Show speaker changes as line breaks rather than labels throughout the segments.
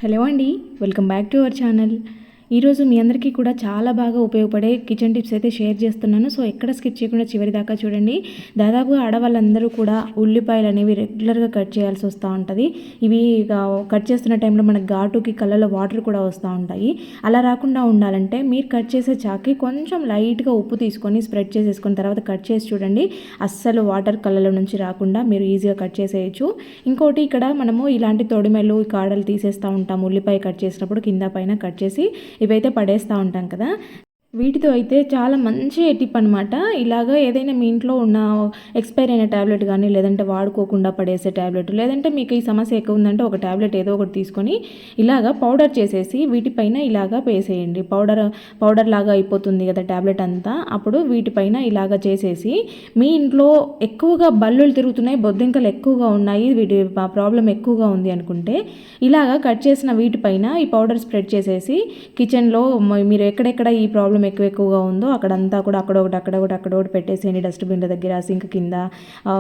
Hello అండి, welcome back to our channel. ఈరోజు మీ అందరికీ కూడా చాలా బాగా ఉపయోగపడే కిచెన్ టిప్స్ అయితే షేర్ చేస్తున్నాను. సో ఎక్కడ స్కిప్ చేయకుండా చివరి దాకా చూడండి. దాదాపుగా ఆడవాళ్ళందరూ కూడా ఉల్లిపాయలు అనేవి రెగ్యులర్గా కట్ చేయాల్సి వస్తూ ఉంటుంది. ఇవి కట్ చేస్తున్న టైంలో మనకు ఘాటుకి కళ్ళలో వాటర్ కూడా వస్తూ ఉంటాయి. అలా రాకుండా ఉండాలంటే మీరు కట్ చేసే చాకి కొంచెం లైట్గా ఉప్పు తీసుకొని స్ప్రెడ్ చేసేసుకున్న తర్వాత కట్ చేసి చూడండి. అస్సలు వాటర్ కళ్ళలో నుంచి రాకుండా మీరు ఈజీగా కట్ చేసేయచ్చు. ఇంకోటి, ఇక్కడ మనము ఇలాంటి తొడిమెలు కాడలు తీసేస్తూ ఉంటాము. ఉల్లిపాయ కట్ చేసినప్పుడు కింద పైన కట్ చేసి ఇవైతే పడేస్తూ ఉంటాం కదా. వీటితో అయితే చాలా మంచి టిప్ అనమాట. ఇలాగా ఏదైనా మీ ఇంట్లో ఉన్న ఎక్స్పైర్ అయిన ట్యాబ్లెట్ కానీ, లేదంటే వాడుకోకుండా పడేసే ట్యాబ్లెట్, లేదంటే మీకు ఈ సమస్య ఎక్కువ ఉందంటే ఒక ట్యాబ్లెట్ ఏదో ఒకటి తీసుకొని ఇలాగా పౌడర్ చేసేసి వీటిపైన ఇలాగా వేసేయండి. పౌడర్ లాగా అయిపోతుంది కదా ట్యాబ్లెట్ అంతా. అప్పుడు వీటిపైన ఇలాగా చేసేసి, మీ ఇంట్లో ఎక్కువగా బల్లులు తిరుగుతున్నాయి, బొద్దింకలు ఎక్కువగా ఉన్నాయి, వీటి ప్రాబ్లం ఎక్కువగా ఉంది అనుకుంటే ఇలాగా కట్ చేసిన వీటిపైన ఈ పౌడర్ స్ప్రెడ్ చేసేసి కిచెన్లో మీరు ఎక్కడెక్కడ ఈ ప్రాబ్లం ఎక్కువగా ఉందో అక్కడంతా కూడా అక్కడొకటి పెట్టేసేయండి. డస్ట్బిన్ల దగ్గర, సింక్ కింద,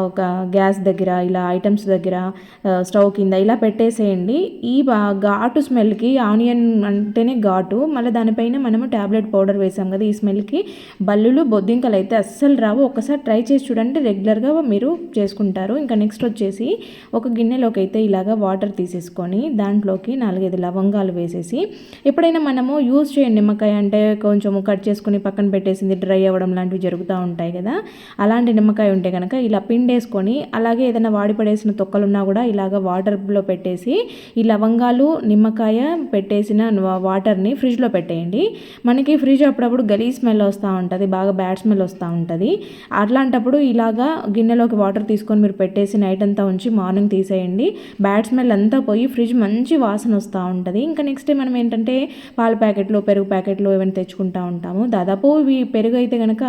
ఒక గ్యాస్ దగ్గర, ఇలా ఐటమ్స్ దగ్గర, స్టవ్ కింద ఇలా పెట్టేసేయండి. ఈ ఘాటు స్మెల్కి, ఆనియన్ అంటేనే ఘాటు, మళ్ళీ దానిపైన మనము ట్యాబ్లెట్ పౌడర్ వేసాం కదా, ఈ స్మెల్కి బల్లులు బొద్దింకలు అయితే అస్సలు రావు. ఒకసారి ట్రై చేసి చూడండి, రెగ్యులర్గా మీరు చేసుకుంటారు. ఇంకా నెక్స్ట్ వచ్చేసి ఒక గిన్నెలోకి అయితే ఇలాగా వాటర్ తీసేసుకొని దాంట్లోకి 4-5 లవంగాలు వేసేసి, ఎప్పుడైనా మనము యూజ్ చేయండి నిమ్మకాయ అంటే కొంచెం కట్ చేసుకుని పక్కన పెట్టేసింది డ్రై అవ్వడం లాంటివి జరుగుతూ ఉంటాయి కదా, అలాంటి నిమ్మకాయ ఉంటే కనుక ఇలా పిండేసుకొని, అలాగే ఏదైనా వాడి పడేసిన తొక్కలున్నా కూడా ఇలాగ వాటర్లో పెట్టేసి ఈ లవంగాలు నిమ్మకాయ పెట్టేసిన వాటర్ని ఫ్రిడ్జ్లో పెట్టేయండి. మనకి ఫ్రిడ్జ్ అప్పుడప్పుడు గలీజ్ స్మెల్ వస్తూ ఉంటుంది, బాగా బ్యాడ్ స్మెల్ వస్తూ ఉంటుంది. అట్లాంటప్పుడు ఇలాగా గిన్నెలోకి వాటర్ తీసుకొని మీరు పెట్టేసి నైట్ అంతా ఉంచి మార్నింగ్ తీసేయండి. బ్యాడ్ స్మెల్ అంతా పోయి ఫ్రిడ్జ్ మంచి వాసన వస్తూ ఉంటుంది. ఇంకా నెక్స్ట్ డే మనం ఏంటంటే పాల ప్యాకెట్లు, పెరుగు ప్యాకెట్లు ఏమైనా తెచ్చుకుంటూ ఉంటాము. దాదాపు ఇవి పెరుగు అయితే కనుక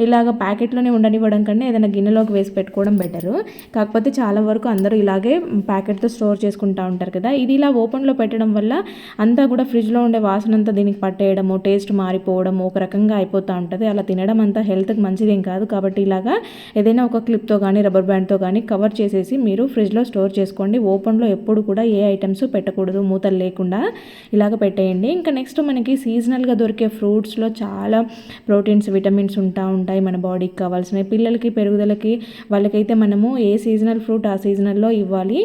ఇలాగ ప్యాకెట్లోనే ఉండనివ్వడం కన్నా ఏదైనా గిన్నెలోకి వేసి పెట్టుకోవడం బెటరు. కాకపోతే చాలా వరకు అందరూ ఇలాగే ప్యాకెట్తో స్టోర్ చేసుకుంటూ ఉంటారు కదా. ఇది ఇలా ఓపెన్లో పెట్టడం వల్ల అంతా కూడా ఫ్రిడ్జ్లో ఉండే వాసన అంతా దీనికి పట్టేయడము, టేస్ట్ మారిపోవడము, ఒక రకంగా అయిపోతూ ఉంటుంది. అలా తినడం అంతా హెల్త్కి మంచిదేం కాదు. కాబట్టి ఇలాగా ఏదైనా ఒక క్లిప్తో కానీ రబ్బర్ బ్యాండ్తో కానీ కవర్ చేసేసి మీరు ఫ్రిడ్జ్లో స్టోర్ చేసుకోండి. ఓపెన్లో ఎప్పుడు కూడా ఏ ఐటమ్స్ పెట్టకూడదు, మూతలు లేకుండా ఇలాగ పెట్టేయండి. ఇంకా నెక్స్ట్ మనకి సీజనల్గా దొరికే ఫ్రూట్స్లో చాలా ప్రోటీన్స్, విటమిన్స్ ఉంటాయి మన బాడీకి కావాల్సినవి. పిల్లలకి పెరుగుదలకి వాళ్ళకైతే మనము ఏ సీజనల్ ఫ్రూట్ ఆ సీజనల్లో ఇవ్వాలి.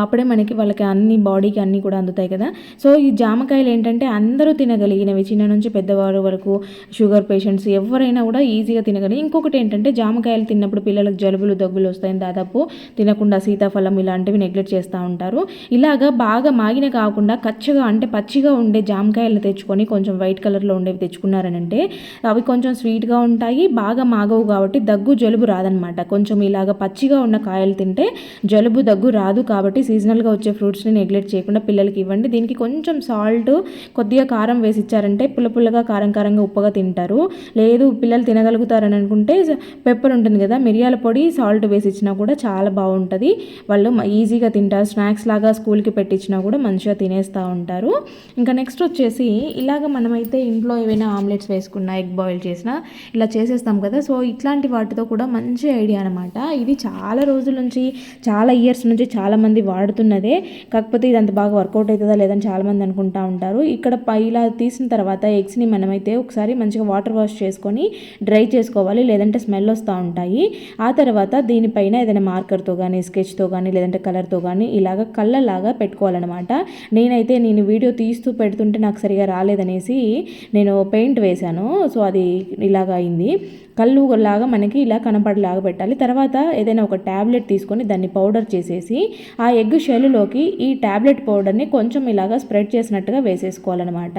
అప్పుడే మనకి వాళ్ళకి అన్ని బాడీకి అన్నీ కూడా అందుతాయి కదా. సో ఈ జామకాయలు ఏంటంటే అందరూ తినగలిగినవి, చిన్న నుంచి పెద్దవారు వరకు, షుగర్ పేషెంట్స్ ఎవరైనా కూడా ఈజీగా తినగలిగి. ఇంకొకటి ఏంటంటే జామకాయలు తిన్నప్పుడు పిల్లలకు జలుబులు దగ్గులు వస్తాయని దాదాపు తినకుండా సీతాఫలం ఇలాంటివి నెగ్లెక్ట్ చేస్తూ ఉంటారు. ఇలాగా బాగా మాగిన కాకుండా కచ్చగా అంటే పచ్చిగా ఉండే జామకాయలు తెచ్చుకొని కొంచెం వైట్ కలర్లో ఉండేవి తెచ్చుకున్నారనంటే అవి కొంచెం స్వీట్గా ఉంటాయి, బాగా మాగవు కాబట్టి దగ్గు జలుబు రాదనమాట. కొంచెం ఇలాగ పచ్చిగా ఉన్న కాయలు తింటే జలుబు దగ్గు రాదు. కాబట్టి సీజనల్గా వచ్చే ఫ్రూట్స్ని నెగ్లెక్ట్ చేయకుండా పిల్లలకి ఇవ్వండి. దీనికి కొంచెం సాల్ట్, కొద్దిగా కారం వేసి ఇచ్చారంటే పుల్లగా కారంగా ఉప్పగా తింటారు. లేదు పిల్లలు తినగలుగుతారని అనుకుంటే పెప్పర్ ఉంటుంది కదా, మిరియాల పొడి, సాల్ట్ వేసి ఇచ్చినా కూడా చాలా బాగుంటుంది. వాళ్ళు ఈజీగా తింటారు. స్నాక్స్ లాగా స్కూల్కి పెట్టించినా కూడా మంచిగా తినేస్తూ ఉంటారు. ఇంకా నెక్స్ట్ వచ్చేసి ఇలాగ మనమైతే ఇంట్లో ఏవైనా ఆమ్లెట్స్ వేసుకున్నా, ఎగ్ బాయిల్ చేసినా ఇలా చేసేస్తాం కదా. సో ఇట్లాంటి వాటితో కూడా మంచి ఐడియా అనమాట. ఇది చాలా రోజుల నుంచి, చాలా ఇయర్స్ నుంచి చాలామంది వాడుతున్నదే. కాకపోతే ఇది అంత బాగా వర్కౌట్ అవుతుందా లేదని చాలామంది అనుకుంటూ ఉంటారు. ఇక్కడ ఇలా తీసిన తర్వాత ఎగ్స్ని మనమైతే ఒకసారి మంచిగా వాటర్ వాష్ చేసుకొని డ్రై చేసుకోవాలి, లేదంటే స్మెల్ వస్తూ ఉంటాయి. ఆ తర్వాత దీనిపైన ఏదైనా మార్కర్తో కానీ, స్కెచ్తో కానీ, లేదంటే కలర్తో కానీ ఇలాగ కళ్ళలాగా పెట్టుకోవాలన్నమాట. నేను వీడియో తీస్తూ పెడుతుంటే నాకు సరిగా రాలేదనేసి నేను పెయింట్ వేశాను. సో అది ఇలాగ అయింది. కళ్ళు లాగా మనకి ఇలా కనపడేలాగా పెట్టాలి. తర్వాత ఏదైనా ఒక ట్యాబ్లెట్ తీసుకొని దాన్ని పౌడర్ చేసేసి ఆ ఎగ్ షెల్లోకి ఈ ట్యాబ్లెట్ పౌడర్ని కొంచెం ఇలాగా స్ప్రెడ్ చేసినట్టుగా వేసేసుకోవాలన్నమాట,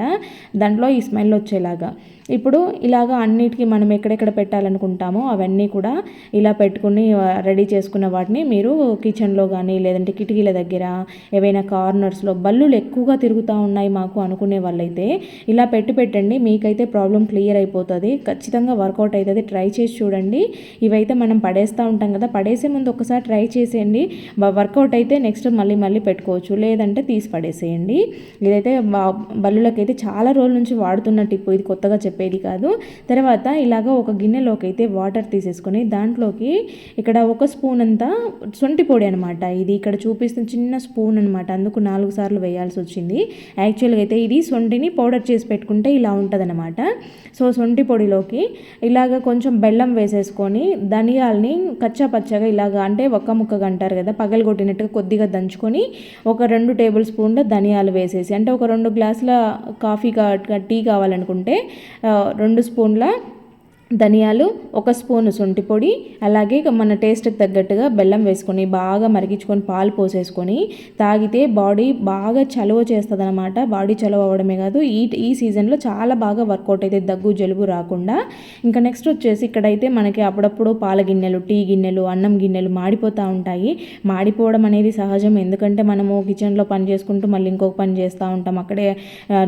దాంట్లో ఈ స్మెల్ వచ్చేలాగా. ఇప్పుడు ఇలాగా అన్నిటికీ మనం ఎక్కడెక్కడ పెట్టాలనుకుంటామో అవన్నీ కూడా ఇలా పెట్టుకుని రెడీ చేసుకున్న వాటిని మీరు కిచెన్లో కానీ, లేదంటే కిటికీల దగ్గర, ఏవైనా కార్నర్స్లో బల్లులు ఎక్కువగా తిరుగుతూ ఉన్నాయి మాకు అనుకునే వాళ్ళైతే ఇలా పెట్టండి. మీకైతే ప్రాబ్లం క్లియర్ అయిపోతుంది. ఖచ్చితంగా వర్కౌట్ అవుతుంది. ట్రై చేసి చూడండి. ఇవైతే మనం పడేస్తూ ఉంటాం కదా, పడేసే ముందు ఒకసారి ట్రై చేసేయండి. వర్కౌట్ అయితే నెక్స్ట్ మళ్ళీ పెట్టుకోవచ్చు, లేదంటే తీసి పడేసేయండి. ఇదైతే బల్లులకైతే చాలా రోజుల నుంచి వాడుతున్న టిప్, ఇది కొత్తగా చెప్పాను. చెప్పేది కాదు. తర్వాత ఇలాగ ఒక గిన్నెలోకి అయితే వాటర్ తీసేసుకొని దాంట్లోకి ఇక్కడ 1 స్పూన్ అంతా శొంఠి పొడి అనమాట. ఇది ఇక్కడ చూపిస్తున్న చిన్న స్పూన్ అనమాట, అందుకు 4 సార్లు వేయాల్సి వచ్చింది. యాక్చువల్గా అయితే ఇది శొంఠిని పౌడర్ చేసి పెట్టుకుంటే ఇలా ఉంటుందన్నమాట. సో శొంఠి పొడిలోకి ఇలాగ కొంచెం బెల్లం వేసేసుకొని ధనియాల్ని కచ్చా పచ్చగా ఇలాగ అంటే ఒక్క ముక్కగా అంటారు కదా, పగలగొట్టినట్టుగా కొద్దిగా దంచుకొని ఒక 2 టేబుల్ స్పూన్ల ధనియాలు వేసేసి, అంటే ఒక 2 గ్లాసుల టీ కావాలనుకుంటే 2 స్పూన్ల ధనియాలు, 1 స్పూను శొంఠి పొడి, అలాగే మన టేస్ట్కి తగ్గట్టుగా బెల్లం వేసుకొని బాగా మరిగించుకొని పాలు పోసేసుకొని తాగితే బాడీ బాగా చలువ చేస్తుంది అనమాట. బాడీ చలువ అవ్వడమే కాదు, ఈ సీజన్లో చాలా బాగా వర్కౌట్ అయితే దగ్గు జలుబు రాకుండా. ఇంకా నెక్స్ట్ వచ్చేసి ఇక్కడైతే మనకి అప్పుడప్పుడు పాల గిన్నెలు, టీ గిన్నెలు, అన్నం గిన్నెలు మాడిపోతూ ఉంటాయి. మాడిపోవడం అనేది సహజం, ఎందుకంటే మనము కిచెన్లో పని చేసుకుంటూ మళ్ళీ ఇంకొక పని చేస్తూ ఉంటాం అక్కడే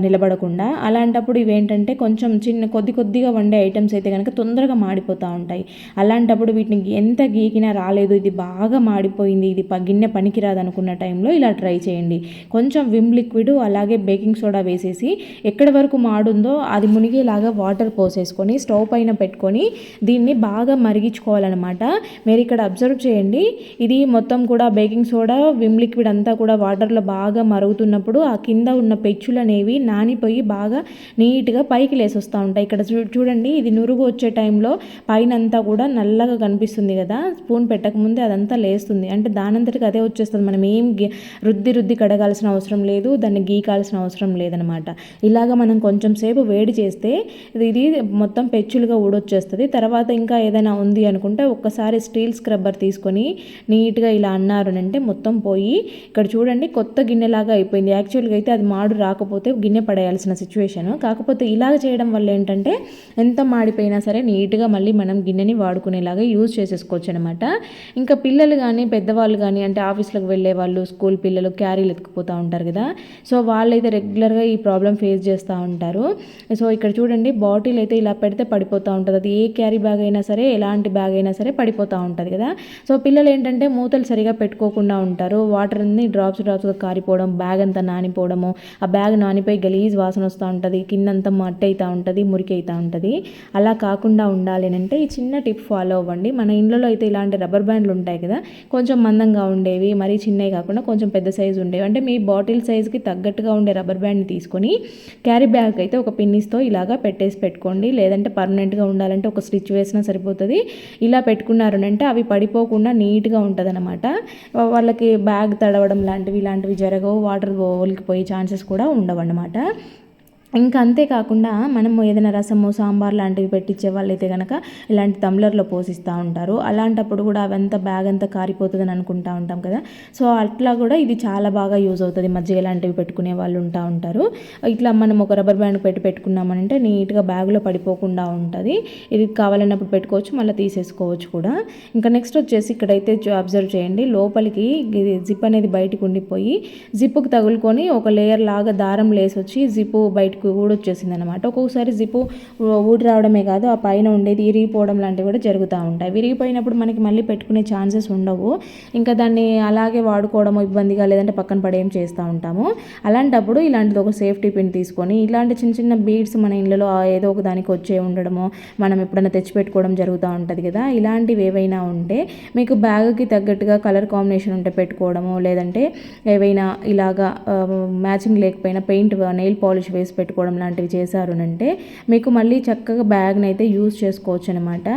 నిలబడకుండా. అలాంటప్పుడు ఇవేంటంటే కొంచెం కొద్దిగా వండే ఐటమ్స్ అయితే కనుక తొందరగా మాడిపోతూ ఉంటాయి. అలాంటప్పుడు వీటిని ఎంత గీకినా రాలేదు, ఇది బాగా మాడిపోయింది, ఇది గిన్నె పనికిరాదు అనుకున్న టైంలో ఇలా ట్రై చేయండి. కొంచెం విమ్ లిక్విడ్ అలాగే బేకింగ్ సోడా వేసేసి ఎక్కడి వరకు మాడుందో అది మునిగేలాగా వాటర్ పోసేసుకొని స్టవ్ పైన పెట్టుకొని దీన్ని బాగా మరిగించుకోవాలన్నమాట. మీరు ఇక్కడ అబ్జర్వ్ చేయండి, ఇది మొత్తం కూడా బేకింగ్ సోడా విమ్ లిక్విడ్ అంతా కూడా వాటర్లో బాగా మరుగుతున్నప్పుడు ఆ కింద ఉన్న పెచ్చులు అనేవి నానిపోయి బాగా నీట్గా పైకి లేసొస్తూ ఉంటాయి. ఇక్కడ చూడండి, ఇది నురుగు వచ్చే టైంలో పైన అంతా కూడా నల్లగా కనిపిస్తుంది కదా, స్పూన్ పెట్టకముందే అదంతా లేస్తుంది, అంటే దానంతటికి అదే వచ్చేస్తుంది. మనం ఏం రుద్ది కడగాల్సిన అవసరం లేదు, దాన్ని గీకాల్సిన అవసరం లేదనమాట. ఇలాగ మనం కొంచెం సేపు వేడి చేస్తే ఇది మొత్తం పెచ్చులుగా ఊడొచ్చేస్తుంది. తర్వాత ఇంకా ఏదైనా ఉంది అనుకుంటే ఒక్కసారి స్టీల్ స్క్రబ్బర్ తీసుకొని నీట్గా ఇలా అన్నారు అంటే మొత్తం పోయి ఇక్కడ చూడండి కొత్త గిన్నెలాగా అయిపోయింది. యాక్చువల్గా అయితే అది మాడు రాకపోతే గిన్నె పడేయాల్సిన సిచ్యువేషన్, కాకపోతే ఇలాగ చేయడం వల్ల ఏంటంటే ఎంత మాడిపోయినా సరే నీట్గా మళ్ళీ మనం గిన్నెని వాడుకునేలాగా యూజ్ చేసేసుకోవచ్చు అనమాట. ఇంకా పిల్లలు కానీ పెద్దవాళ్ళు కానీ, అంటే ఆఫీస్లకు వెళ్ళే వాళ్ళు, స్కూల్ పిల్లలు క్యారీలు ఎత్తుకుపోతూ ఉంటారు కదా, సో వాళ్ళైతే రెగ్యులర్గా ఈ ప్రాబ్లం ఫేస్ చేస్తూ ఉంటారు. సో ఇక్కడ చూడండి, బాటిల్ అయితే ఇలా పెడితే పడిపోతూ ఉంటుంది. అది ఏ క్యారీ బ్యాగ్ అయినా సరే, ఎలాంటి బ్యాగ్ అయినా సరే పడిపోతూ ఉంటుంది కదా. సో పిల్లలు ఏంటంటే మూతలు సరిగా పెట్టుకోకుండా ఉంటారు, వాటర్ అన్ని డ్రాప్స్గా కారిపోవడం, బ్యాగ్ అంతా నానిపోవడము, ఆ బ్యాగ్ నానిపోయి గలీజ్ వాసన వస్తూ ఉంటుంది, కిందంతా మట్టి అవుతూ ఉంటుంది, మురికి అవుతూ ఉంటుంది. అలా కాకుండా ఉండాలి అంటే ఈ చిన్న టిప్ ఫాలో అవ్వండి. మన ఇంట్లో అయితే ఇలాంటి రబ్బర్ బ్యాండ్లు ఉంటాయి కదా, కొంచెం మందంగా ఉండేవి, మరీ చిన్నవి కాకుండా కొంచెం పెద్ద సైజు ఉండేవి, అంటే మీ బాటిల్ సైజుకి తగ్గట్టుగా ఉండే రబ్బర్ బ్యాండ్ని తీసుకొని క్యారీ బ్యాగ్ అయితే ఒక పిన్నిస్తో ఇలాగా పెట్టుకోండి. లేదంటే పర్మనెంట్గా ఉండాలంటే ఒక స్టిచ్ వేసినా సరిపోతుంది. ఇలా పెట్టుకున్నారు అంటే అవి పడిపోకుండా నీట్గా ఉంటుంది అనమాట. వాళ్ళకి బ్యాగ్ తడవడం ఇలాంటివి జరగవు, వాటర్ ఒలికిపోయే ఛాన్సెస్ కూడా ఉండవు అన్నమాట. ఇంకా అంతేకాకుండా మనము ఏదైనా రసము, సాంబార్ లాంటివి పెట్టించే వాళ్ళైతే కనుక ఇలాంటి టంబ్లర్లో పోసిస్తూ ఉంటారు. అలాంటప్పుడు కూడా అవంతా బ్యాగ్ అంతా కారిపోతుందని అనుకుంటూ ఉంటాం కదా, సో అట్లా కూడా ఇది చాలా బాగా యూజ్ అవుతుంది. మజ్జిగ లాంటివి పెట్టుకునే వాళ్ళు ఉంటారు. ఇట్లా మనం ఒక రబ్బర్ బ్యాండ్ పెట్టుకున్నామనంటే నీట్గా బ్యాగ్లో పడిపోకుండా ఉంటుంది. ఇది కావాలన్నప్పుడు పెట్టుకోవచ్చు, మళ్ళీ తీసేసుకోవచ్చు కూడా. ఇంకా నెక్స్ట్ వచ్చేసి ఇక్కడైతే అబ్జర్వ్ చేయండి, లోపలికి జిప్ అనేది బయటకు ఉండిపోయి జిప్పుకి తగులుకొని ఒక లేయర్ లాగా దారం లేసి వచ్చి జిప్పు బయటకు ఊడొచ్చేసింది అనమాట. ఒక్కొక్కసారి జిప్పు ఊడి రావడమే కాదు, ఆ పైన ఉండేది ఇరిగిపోవడం లాంటివి కూడా జరుగుతూ ఉంటాయి. విరిగిపోయినప్పుడు మనకి మళ్ళీ పెట్టుకునే ఛాన్సెస్ ఉండవు. ఇంకా దాన్ని అలాగే వాడుకోవడం ఇబ్బందిగా, లేదంటే పక్కన పడేం చేస్తూ ఉంటాము. అలాంటప్పుడు ఇలాంటిది ఒక సేఫ్టీ పిన్ తీసుకొని ఇలాంటి చిన్న బీడ్స్ మన ఇళ్ళలో ఏదో ఒక దానికి వచ్చే ఉండడము, మనం ఎప్పుడైనా తెచ్చిపెట్టుకోవడం జరుగుతూ ఉంటుంది కదా, ఇలాంటివి ఏవైనా ఉంటే మీకు బ్యాగ్కి తగ్గట్టుగా కలర్ కాంబినేషన్ ఉంటే పెట్టుకోవడము, లేదంటే ఏవైనా ఇలాగా మ్యాచింగ్ లేకపోయినా పెయింట్, నెయిల్ పాలిష్ వేసి పెట్టుకోవడం లాంటివి చేశారు అంటే మీకు మళ్ళీ చక్కగా బ్యాగ్ని అయితే యూజ్ చేసుకోవచ్చు అనమాట.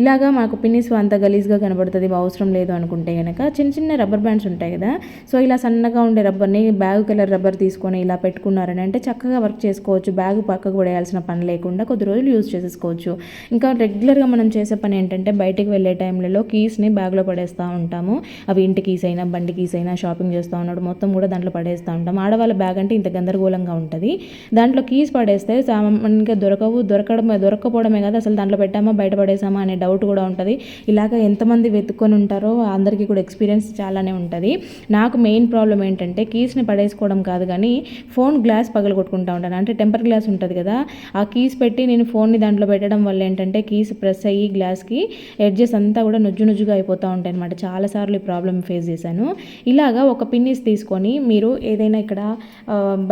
ఇలాగా మాకు పిన్నిస్ అంత గలీజ్గా కనబడుతుంది, అవసరం లేదు అనుకుంటే కనుక చిన్న రబ్బర్ బ్యాండ్స్ ఉంటాయి కదా, సో ఇలా సన్నగా ఉండే రబ్బర్ని బ్యాగ్ కలర్ రబ్బర్ తీసుకొని ఇలా పెట్టుకున్నారని అంటే చక్కగా వర్క్ చేసుకోవచ్చు. బ్యాగ్ పక్కకు పడేయాల్సిన పని లేకుండా కొద్ది రోజులు యూజ్ చేసుకోవచ్చు. ఇంకా రెగ్యులర్గా మనం చేసే పని ఏంటంటే బయటికి వెళ్ళే టైంలలో కీస్ని బ్యాగ్లో పడేస్తూ ఉంటాము. అవి ఇంటి కీస్ అయినా, బండి కీస్ అయినా, షాపింగ్ చేస్తూ ఉన్నాడు మొత్తం కూడా దాంట్లో పడేస్తూ ఉంటాం. ఆడవాళ్ళ బ్యాగ్ అంటే ఇంత గందరగోళంగా ఉంటుంది. దాంట్లో కీస్ పడేస్తే సామాన్యంగా దొరకపోవడమే కదా, అసలు దాంట్లో పెట్టామా బయట పడేసామా అనే డౌట్ కూడా ఉంటుంది. ఇలాగ ఎంతమంది వెతుక్కొని ఉంటారో అందరికీ కూడా ఎక్స్పీరియన్స్ చాలానే ఉంటుంది. నాకు మెయిన్ ప్రాబ్లం ఏంటంటే కీస్ని పడేసుకోవడం కాదు కానీ ఫోన్ గ్లాస్ పగలగొట్టుకుంటూ ఉంటాను. అంటే టెంపర్ గ్లాస్ ఉంటుంది కదా, ఆ కీస్ పెట్టి నేను ఫోన్ని దాంట్లో పెట్టడం వల్ల ఏంటంటే కీస్ ప్రెస్ అయ్యి గ్లాస్కి ఎడ్జెస్ అంతా కూడా నుజ్జుగా అయిపోతూ ఉంటాయి అనమాట. చాలాసార్లు ఈ ప్రాబ్లమ్ ఫేస్ చేశాను. ఇలాగా ఒక పిన్నిస్ తీసుకొని మీరు ఏదైనా ఇక్కడ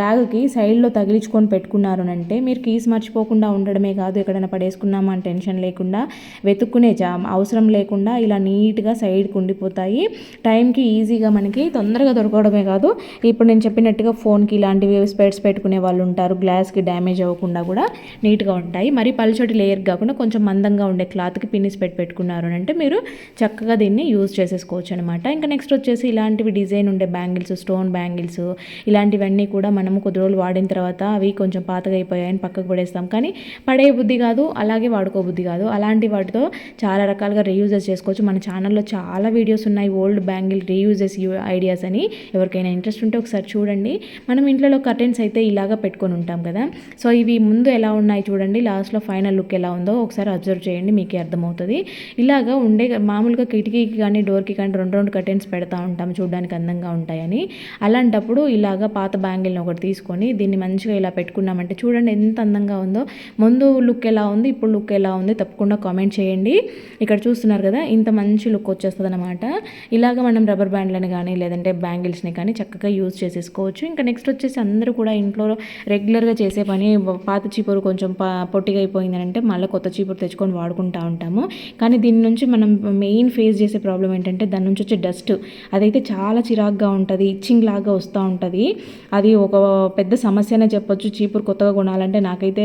బ్యాగ్కి సైడ్లో తగిలించుకొని పెట్టుకున్నారు అంటే మీరు కీస్ మర్చిపోకుండా ఉండడమే కాదు, ఎక్కడైనా పడేసుకున్నామా అని టెన్షన్ లేకుండా, వెతుక్కునే అవసరం లేకుండా ఇలా నీట్గా సైడ్కి ఉండిపోతాయి. టైంకి ఈజీగా మనకి తొందరగా దొరకడమే కాదు, ఇప్పుడు నేను చెప్పినట్టుగా ఫోన్కి ఇలాంటివి స్పెట్స్ పెట్టుకునే వాళ్ళు ఉంటారు, గ్లాస్కి డ్యామేజ్ అవ్వకుండా కూడా నీట్గా ఉంటాయి. మరి పలుచటి లేయర్ కాకుండా కొంచెం మందంగా ఉండే క్లాత్కి పిన్నిస్ పెట్టుకున్నారు అంటే మీరు చక్కగా దీన్ని యూజ్ చేసేసుకోవచ్చు అనమాట. ఇంకా నెక్స్ట్ వచ్చేసి ఇలాంటివి డిజైన్ ఉండే బ్యాంగిల్స్, స్టోన్ బ్యాంగిల్స్, ఇలాంటివన్నీ కూడా మనము కొద్ది రోజులు వాడిన తర్వాత అవి కొంచెం పాతగా అయిపోయాయని పక్కకు పడేస్తాం, కానీ పడే బుద్ధి కాదు, అలాగే వాడుకోబుద్ధి కాదు. అలాంటి వాటితో చాలా రకాలుగా రీయూజెస్ చేసుకోవచ్చు. మన ఛానల్లో చాలా వీడియోస్ ఉన్నాయి ఓల్డ్ బ్యాంగిల్ రీయూజెస్ ఐడియాస్ అని, ఎవరికైనా ఇంట్రెస్ట్ ఉంటే ఒకసారి చూడండి. మనం ఇంట్లో కర్టెన్స్ అయితే ఇలాగా పెట్టుకొని ఉంటాం కదా, సో ఇవి ముందు ఎలా ఉన్నాయి చూడండి, లాస్ట్లో ఫైనల్ లుక్ ఎలా ఉందో ఒకసారి అబ్జర్వ్ చేయండి, మీకే అర్థమవుతుంది. ఇలాగా ఉండే మామూలుగా కిటికీకి కానీ డోర్కి కానీ రెండు కర్టెన్స్ పెడతా ఉంటాం చూడడానికి అందంగా ఉంటాయని. అలాంటప్పుడు ఇలాగా పాత బ్యాంగిల్ని ఒకటి తీసుకొని దీన్ని మంచిగా ఇలా పెట్టుకున్నామంటే చూడండి ఎంత అందంగా ఉందో. ముందు లుక్ ఎలా ఉంది, ఇప్పుడు లుక్ ఎలా ఉంది తప్పకుండా కామెంట్ చేయండి. ఇక్కడ చూస్తున్నారు కదా, ఇంత మంచి లుక్ వచ్చేస్తుంది అనమాట. ఇలాగ మనం రబ్బర్ బ్యాండ్లని కానీ లేదంటే బ్యాంగిల్స్ని కానీ చక్కగా యూజ్ చేసేసుకోవచ్చు. ఇంకా నెక్స్ట్ వచ్చేసి అందరూ కూడా ఇంట్లో రెగ్యులర్గా చేసే పని, పాత చీపురు కొంచెం పొట్టిగా అయిపోయిందని అంటే మళ్ళీ కొత్త చీపురు తెచ్చుకొని వాడుకుంటూ ఉంటాము. కానీ దీని నుంచి మనం మెయిన్ ఫేస్ చేసే ప్రాబ్లం ఏంటంటే దాని నుంచి వచ్చే డస్ట్, అదైతే చాలా చిరాగ్గా ఉంటుంది, ఇచ్చింగ్ లాగా వస్తూ ఉంటుంది. అది ఒక పెద్ద సమస్యనే చెప్పొచ్చు. చీపురు కొత్తగా కొనాలంటే నాకైతే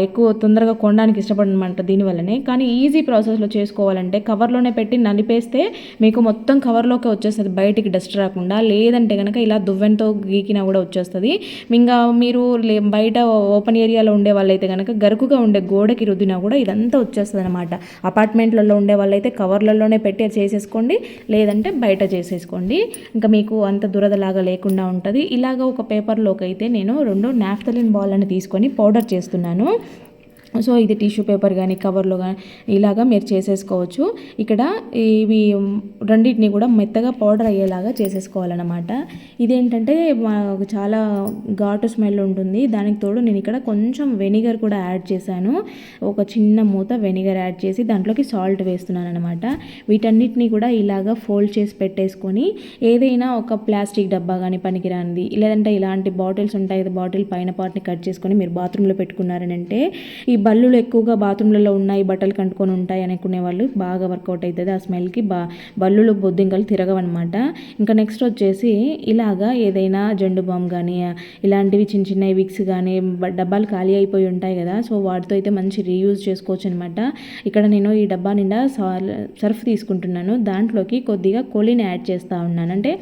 ఎక్కువ తొందరగా కొనడానికి ఇష్టపడనమాట దీనివల్లనే. కానీ ఈజీ ప్రాసెస్లో చేసుకోవాలంటే కవర్లోనే పెట్టి నలిపేస్తే మీకు మొత్తం కవర్లోకి వచ్చేస్తుంది, బయటికి డస్ట్ రాకుండా. లేదంటే కనుక ఇలా దువ్వెనతో గీకినా కూడా వచ్చేస్తుంది. ఇంకా మీరు బయట ఓపెన్ ఏరియాలో ఉండే వాళ్ళైతే కనుక గరుకుగా ఉండే గోడకి రుద్దినా కూడా ఇదంతా వచ్చేస్తుంది అనమాట. అపార్ట్మెంట్లలో ఉండే వాళ్ళైతే కవర్లలోనే పెట్టి చేసేసుకోండి, లేదంటే బయట చేసేసుకోండి, ఇంకా మీకు అంత దురదలాగా లేకుండా ఉంటుంది. ఇలాగ ఒక పేపర్లోకి అయితే నేను 2 నాఫ్థలిన్ బాల్ అని తీసుకొని పౌడర్ చేస్తున్నాను. సో ఇది టిష్యూ పేపర్ కానీ కవర్లో కానీ ఇలాగా మీరు చేసేసుకోవచ్చు. ఇక్కడ ఇవి రెండింటిని కూడా మెత్తగా పౌడర్ అయ్యేలాగా చేసేసుకోవాలన్నమాట. ఇదేంటంటే చాలా ఘాటు స్మెల్ ఉంటుంది, దానికి తోడు నేను ఇక్కడ కొంచెం వెనిగర్ కూడా యాడ్ చేశాను. ఒక చిన్న మూత వెనిగర్ యాడ్ చేసి దాంట్లోకి సాల్ట్ వేస్తున్నాను అనమాట. వీటన్నిటిని కూడా ఇలాగా ఫోల్డ్ చేసి పెట్టేసుకొని ఏదైనా ఒక ప్లాస్టిక్ డబ్బా కానీ పనికిరానిది, లేదంటే ఇలాంటి బాటిల్స్ ఉంటాయి కదా, బాటిల్ పైన పార్ట్ని కట్ చేసుకొని మీరు బాత్రూంలో పెట్టుకున్నారనంటే ఈ బల్లులు ఎక్కువగా బాత్రూంలలో ఉన్నాయి, బట్టలు కంటుకొని ఉంటాయి అనుకునే వాళ్ళు బాగా వర్కౌట్ అవుతుంది. ఆ స్మెల్కి బల్లులు బొద్దింకలు తిరగవన్నమాట. ఇంకా నెక్స్ట్ వచ్చేసి ఇలాగా ఏదైనా జెండు బామ్ కానీ ఇలాంటివి చిన్న చిన్న విక్స్ కానీ డబ్బాలు ఖాళీ అయిపోయి ఉంటాయి కదా, సో వాటితో అయితే మంచి రీయూజ్ చేసుకోవచ్చు అనమాట. ఇక్కడ నేను ఈ డబ్బా నిండా సర్ఫ్ తీసుకుంటున్నాను, దాంట్లోకి కొద్దిగా కోలిని యాడ్ చేస్తూ ఉన్నాను. అంటే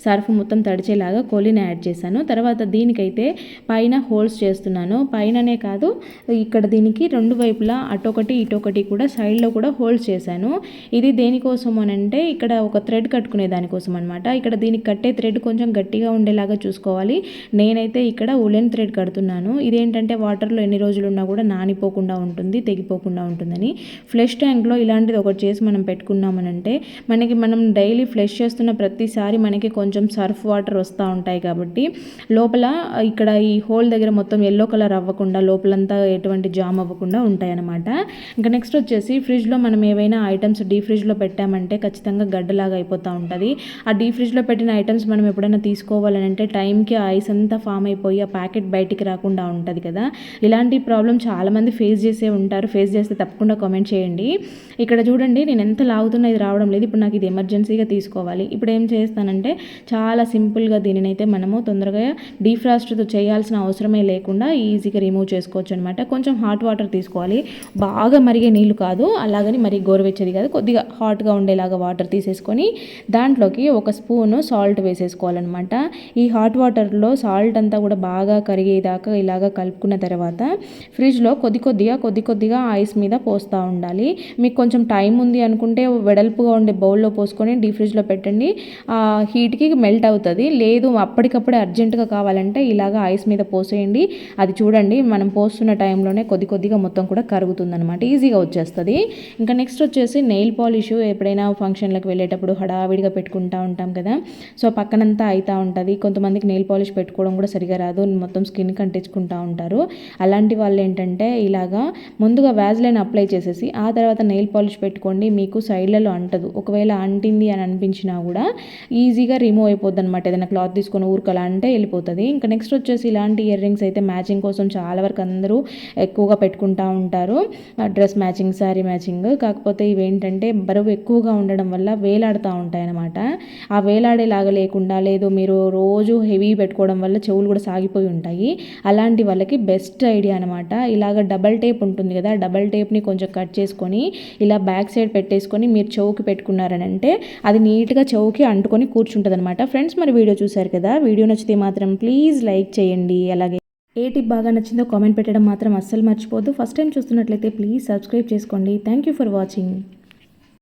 సర్ఫ్ మొత్తం తడిచేలాగా కోలిని యాడ్ చేశాను. తర్వాత దీనికైతే పైన హోల్స్ చేస్తున్నాను. పైననే కాదు, ఇక్కడ దీనికి రెండు వైపులా అటొకటి ఇటొకటి కూడా సైడ్లో కూడా హోల్స్ చేశాను. ఇది దేనికోసం అని అంటే ఇక్కడ ఒక థ్రెడ్ కట్టుకునే దానికోసం అనమాట. ఇక్కడ దీనికి కట్టే థ్రెడ్ కొంచెం గట్టిగా ఉండేలాగా చూసుకోవాలి. నేనైతే ఇక్కడ ఉలెన్ థ్రెడ్ కడుతున్నాను. ఇదేంటంటే వాటర్లో ఎన్ని రోజులు ఉన్నా కూడా నానిపోకుండా ఉంటుంది, తెగిపోకుండా ఉంటుందని. ఫ్లష్ ట్యాంక్లో ఇలాంటిది ఒకటి చేసి మనం పెట్టుకున్నామనంటే మనం డైలీ ఫ్లష్ చేస్తున్న ప్రతిసారి మనకి కొంచెం సర్ఫ్ వాటర్ వస్తూ ఉంటాయి కాబట్టి లోపల ఇక్కడ ఈ హోల్ దగ్గర మొత్తం ఎల్లో కలర్ అవ్వకుండా లోపలంతా ఎటువంటి జామ్ అవ్వకుండా ఉంటాయన్నమాట. ఇంకా నెక్స్ట్ వచ్చేసి ఫ్రిడ్జ్లో మనం ఏవైనా ఐటమ్స్ డీ ఫ్రిడ్జ్లో పెట్టామంటే ఖచ్చితంగా గడ్డలాగా అయిపోతూ ఉంటుంది. ఆ డీ ఫ్రిడ్జ్లో పెట్టిన ఐటమ్స్ మనం ఎప్పుడైనా తీసుకోవాలని అంటే టైంకి ఐస్ అంతా ఫామ్ అయిపోయి ఆ ప్యాకెట్ బయటికి రాకుండా ఉంటుంది కదా. ఇలాంటి ప్రాబ్లం చాలామంది ఫేస్ చేసే ఉంటారు. ఫేస్ చేస్తే తప్పకుండా కామెంట్ చేయండి. ఇక్కడ చూడండి నేను ఎంత లాగుతున్నా ఇది రావడం లేదు. ఇప్పుడు నాకు ఇది ఎమర్జెన్సీగా తీసుకోవాలి. ఇప్పుడు ఏం చేస్తానంటే చాలా సింపుల్గా దీనినైతే మనము తొందరగా డీఫ్రాస్ట్తో చేయాల్సిన అవసరమే లేకుండా ఈజీగా రిమూవ్ చేసుకోవచ్చు అనమాట. కొంచెం హాట్ వాటర్ తీసుకోవాలి, బాగా మరిగే నీళ్ళు కాదు, అలాగని మరి గోరువెచ్చది కాదు, కొద్దిగా హాట్గా ఉండేలాగా వాటర్ తీసేసుకొని దాంట్లోకి ఒక స్పూను సాల్ట్ వేసేసుకోవాలన్నమాట. ఈ హాట్ వాటర్లో సాల్ట్ అంతా కూడా బాగా కరిగేదాకా ఇలాగ కలుపుకున్న తర్వాత ఫ్రిడ్జ్లో కొద్ది కొద్దిగా ఐస్ మీద పోస్తూ ఉండాలి. మీకు కొంచెం టైం ఉంది అనుకుంటే వెడల్పుగా ఉండే బౌల్లో పోసుకొని డీ ఫ్రిడ్జ్లో పెట్టండి, ఆ హీట్కి మెల్ట్ అవుతుంది. లేదు అప్పటికప్పుడే అర్జెంటుగా కావాలంటే ఇలాగ ఐస్ మీద పోసేయండి. అది చూడండి మనం పోస్తున్న టైంలోనే కొద్ది కొద్దిగా మొత్తం కూడా కరుగుతుంది అనమాట, ఈజీగా వచ్చేస్తుంది. ఇంకా నెక్స్ట్ వచ్చేసి నెయిల్ పాలిష్ ఎప్పుడైనా ఫంక్షన్లకు వెళ్ళేటప్పుడు హడావిడిగా పెట్టుకుంటూ ఉంటాం కదా, సో పక్కనంతా అవుతూ ఉంటుంది. కొంతమందికి నెయిల్ పాలిష్ పెట్టుకోవడం కూడా సరిగా రాదు, మొత్తం స్కిన్ కంటించుకుంటూ ఉంటారు. అలాంటి వాళ్ళు ఏంటంటే ఇలాగా ముందుగా వ్యాజ్లైన్ అప్లై చేసేసి ఆ తర్వాత నెయిల్ పాలిష్ పెట్టుకోండి. మీకు సైడ్లలో అంటదు, ఒకవేళ అంటింది అని అనిపించినా కూడా ఈజీగా రిమూవ్ అయిపోద్ది అనమాట. ఏదైనా క్లాత్ తీసుకొని ఊరుకలా అంటే వెళ్ళిపోతుంది. ఇంకా నెక్స్ట్ వచ్చేసి ఇలాంటి ఇయర్ రింగ్స్ అయితే మ్యాచింగ్ కోసం చాలా వరకు అందరూ ఎక్కువగా పెట్టుకుంటూ ఉంటారు, డ్రెస్ మ్యాచింగ్, శారీ మ్యాచింగ్. కాకపోతే ఇవేంటంటే బరువు ఎక్కువగా ఉండడం వల్ల వేలాడుతూ ఉంటాయి అన్నమాట. ఆ వేలాడేలాగా లేకుండా, లేదు మీరు రోజు హెవీ పెట్టుకోవడం వల్ల చెవులు కూడా సాగిపోయి ఉంటాయి, అలాంటి వాళ్ళకి బెస్ట్ ఐడియా అనమాట. ఇలాగ డబల్ టేప్ ఉంటుంది కదా, డబల్ టేప్ని కొంచెం కట్ చేసుకొని ఇలా బ్యాక్ సైడ్ పెట్టేసుకొని మీరు చెవుకి పెట్టుకున్నారని అంటే అది నీట్గా చెవుకి అంటుకొని కూర్చుంటుంది అనమాట. ఫ్రెండ్స్, మరి వీడియో చూశారు కదా, వీడియో నచ్చితే మాత్రం ప్లీజ్ లైక్ చేయండి. అలాగే ఏ టిప్ బాగా నచ్చిందో కామెంట్ పెట్టడం మాత్రం అస్సలు మర్చిపోద్దు. ఫస్ట్ టైం చూస్తున్నట్లయితే ప్లీజ్ సబ్స్క్రైబ్ చేసుకోండి. Thank you for watching.